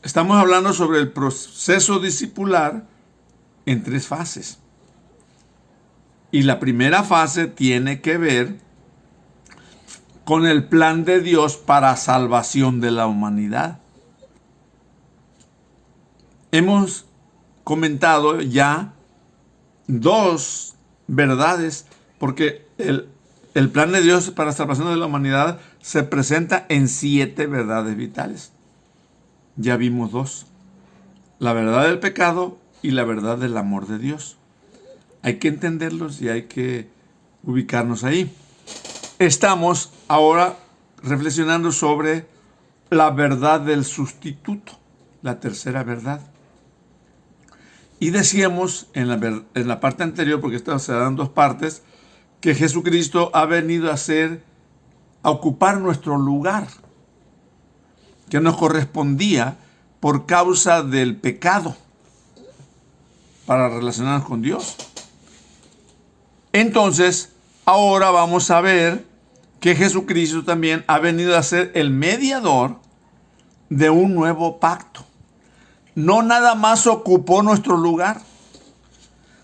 Estamos hablando sobre el proceso discipular en 3 fases. Y la primera fase tiene que ver con el plan de Dios para salvación de la humanidad. Hemos comentado ya 2 verdades, porque el plan de Dios para salvación de la humanidad se presenta en 7 verdades vitales. Ya vimos 2. La verdad del pecado y la verdad del amor de Dios. Hay que entenderlos y hay que ubicarnos ahí. Estamos ahora reflexionando sobre la verdad del sustituto, la tercera verdad. Y decíamos en la parte anterior, porque esto se da en 2 partes, que Jesucristo ha venido a ocupar nuestro lugar, que nos correspondía por causa del pecado, para relacionarnos con Dios. Entonces, ahora vamos a ver que Jesucristo también ha venido a ser el mediador de un nuevo pacto. No nada más ocupó nuestro lugar,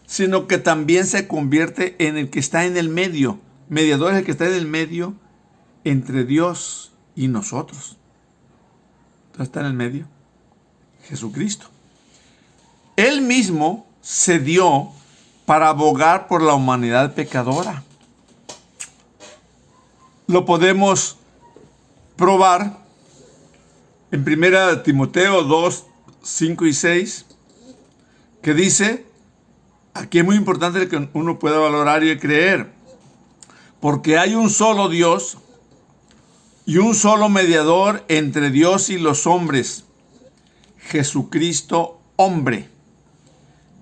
sino que también se convierte en el que está en el medio. Mediador es el que está en el medio entre Dios y nosotros. Entonces está en el medio Jesucristo. Él mismo se dio para abogar por la humanidad pecadora. Lo podemos probar en 1 Timoteo 2, 5 y 6, que dice, aquí es muy importante que uno pueda valorar y creer, porque hay un solo Dios y un solo mediador entre Dios y los hombres, Jesucristo hombre,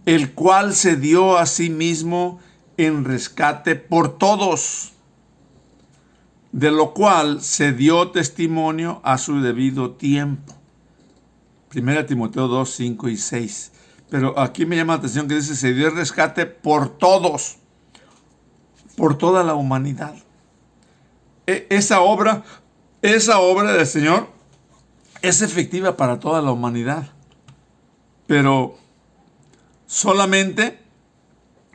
el cual se dio a sí mismo en rescate por todos, de lo cual se dio testimonio a su debido tiempo. 1 Timoteo 2, 5 y 6. Pero aquí me llama la atención que dice, se dio el rescate por todos, por toda la humanidad. Esa obra del Señor es efectiva para toda la humanidad, pero solamente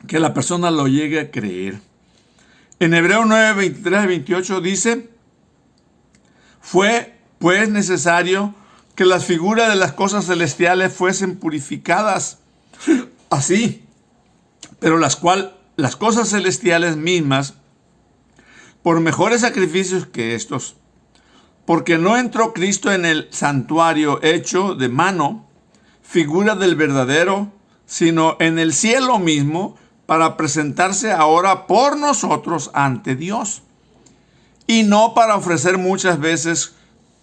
que la persona lo llegue a creer. En Hebreos 9, 23 y 28 dice, fue pues necesario que las figuras de las cosas celestiales fuesen purificadas así, pero las cosas celestiales mismas por mejores sacrificios que estos, porque no entró Cristo en el santuario hecho de mano, figura del verdadero, sino en el cielo mismo, para presentarse ahora por nosotros ante Dios, y no para ofrecer muchas veces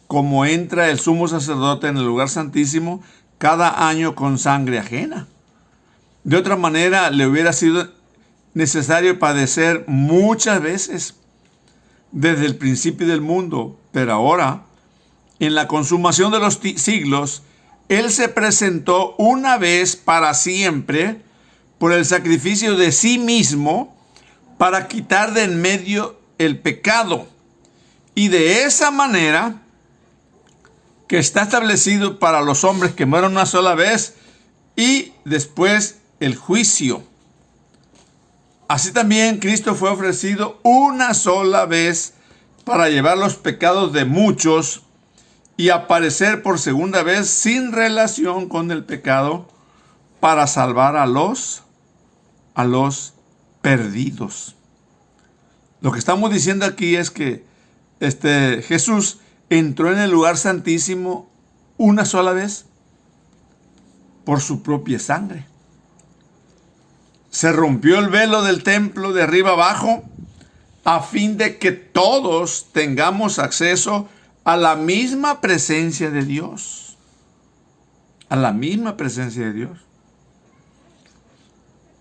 como entra el sumo sacerdote en el lugar santísimo cada año con sangre ajena. De otra manera, le hubiera sido necesario padecer muchas veces desde el principio del mundo, pero ahora, en la consumación de los siglos, Él se presentó una vez para siempre por el sacrificio de sí mismo para quitar de en medio el pecado. Y de esa manera, que está establecido para los hombres que mueren una sola vez y después el juicio. Así también Cristo fue ofrecido una sola vez para llevar los pecados de muchos y aparecer por segunda vez sin relación con el pecado para salvar a los perdidos. Lo que estamos diciendo aquí es que Jesús entró en el lugar santísimo una sola vez por su propia sangre. Se rompió el velo del templo de arriba abajo a fin de que todos tengamos acceso a la misma presencia de Dios. A la misma presencia de Dios.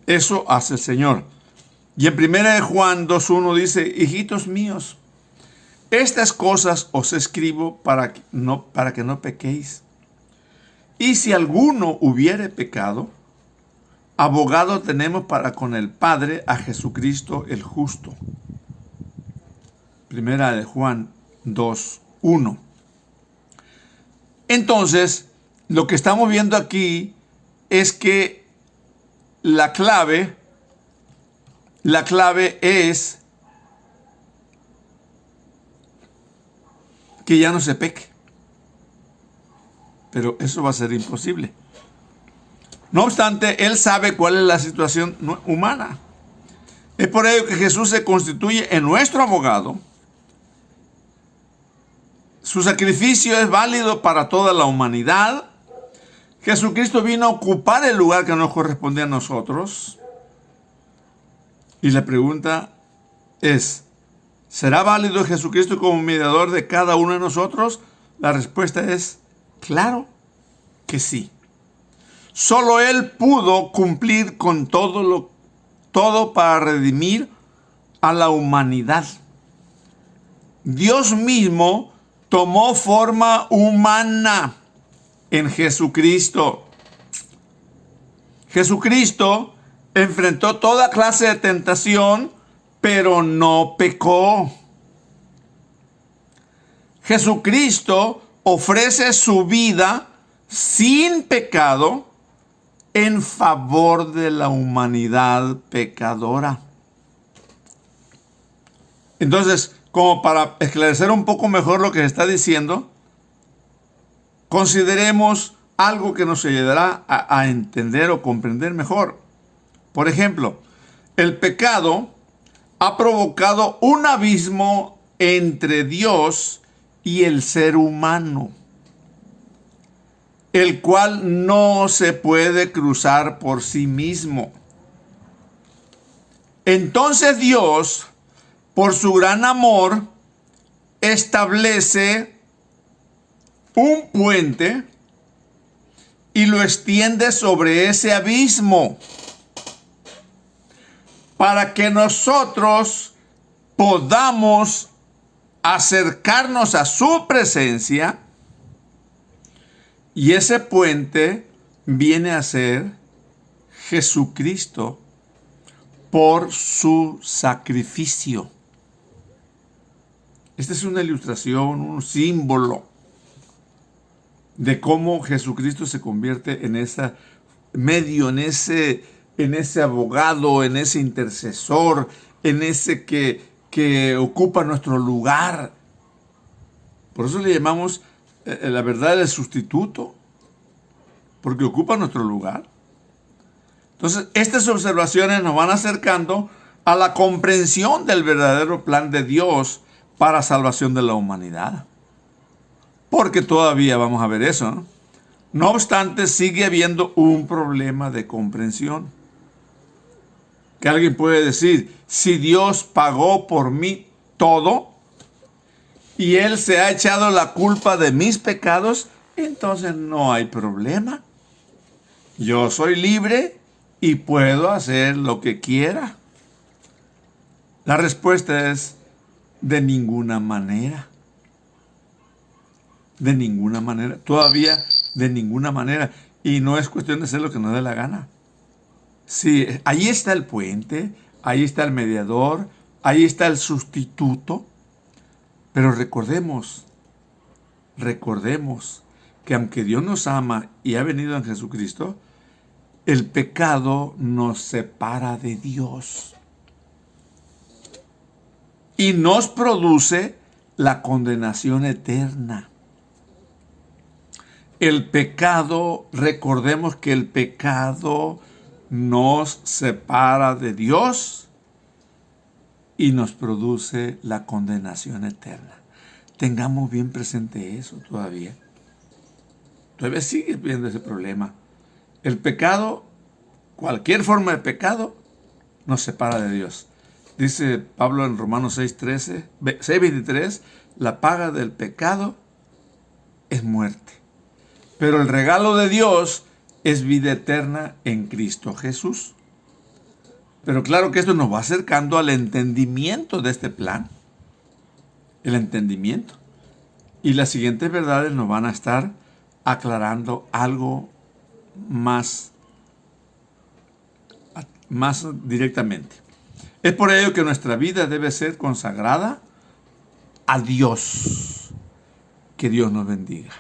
Eso hace el Señor. Y en 1 Juan 2:1 dice, hijitos míos, estas cosas os escribo para que no pequéis. Y si alguno hubiere pecado, abogado tenemos para con el Padre a Jesucristo el justo. 1 Juan 2:1. Entonces, lo que estamos viendo aquí es que la clave es que ya no se peque. Pero eso va a ser imposible. No obstante, Él sabe cuál es la situación humana. Es por ello que Jesús se constituye en nuestro abogado. Su sacrificio es válido para toda la humanidad. Jesucristo vino a ocupar el lugar que nos correspondía a nosotros. Y la pregunta es, ¿será válido Jesucristo como mediador de cada uno de nosotros? La respuesta es, claro que sí. Solo Él pudo cumplir con todo para redimir a la humanidad. Dios mismo tomó forma humana en Jesucristo. Jesucristo enfrentó toda clase de tentación, pero no pecó. Jesucristo ofrece su vida sin pecado en favor de la humanidad pecadora. Entonces, como para esclarecer un poco mejor lo que se está diciendo, consideremos algo que nos ayudará a entender o comprender mejor. Por ejemplo, el pecado ha provocado un abismo entre Dios y el ser humano, el cual no se puede cruzar por sí mismo. Entonces Dios, por su gran amor, establece un puente y lo extiende sobre ese abismo para que nosotros podamos acercarnos a su presencia. Y ese puente viene a ser Jesucristo por su sacrificio. Esta es una ilustración, un símbolo de cómo Jesucristo se convierte en ese medio, en ese abogado, en ese intercesor, en ese que ocupa nuestro lugar. Por eso le llamamos la verdad el sustituto, porque ocupa nuestro lugar. Entonces, estas observaciones nos van acercando a la comprensión del verdadero plan de Dios para salvación de la humanidad. Porque todavía vamos a ver eso, ¿no? No obstante, sigue habiendo un problema de comprensión. Que alguien puede decir, si Dios pagó por mí todo, y Él se ha echado la culpa de mis pecados, entonces no hay problema. Yo soy libre y puedo hacer lo que quiera. La respuesta es de ninguna manera. De ninguna manera. Todavía de ninguna manera. Y no es cuestión de hacer lo que nos dé la gana. Sí, ahí está el puente, ahí está el mediador, ahí está el sustituto. Pero recordemos que aunque Dios nos ama y ha venido en Jesucristo, el pecado nos separa de Dios y nos produce la condenación eterna. El pecado, recordemos que el pecado nos separa de Dios y nos produce la condenación eterna. Tengamos bien presente eso todavía. Todavía sigue viendo ese problema. El pecado, cualquier forma de pecado, nos separa de Dios. Dice Pablo en Romanos 6:23, la paga del pecado es muerte. Pero el regalo de Dios es vida eterna en Cristo Jesús. Pero claro que esto nos va acercando al entendimiento de este plan. El entendimiento. Y las siguientes verdades nos van a estar aclarando algo más directamente. Es por ello que nuestra vida debe ser consagrada a Dios. Que Dios nos bendiga.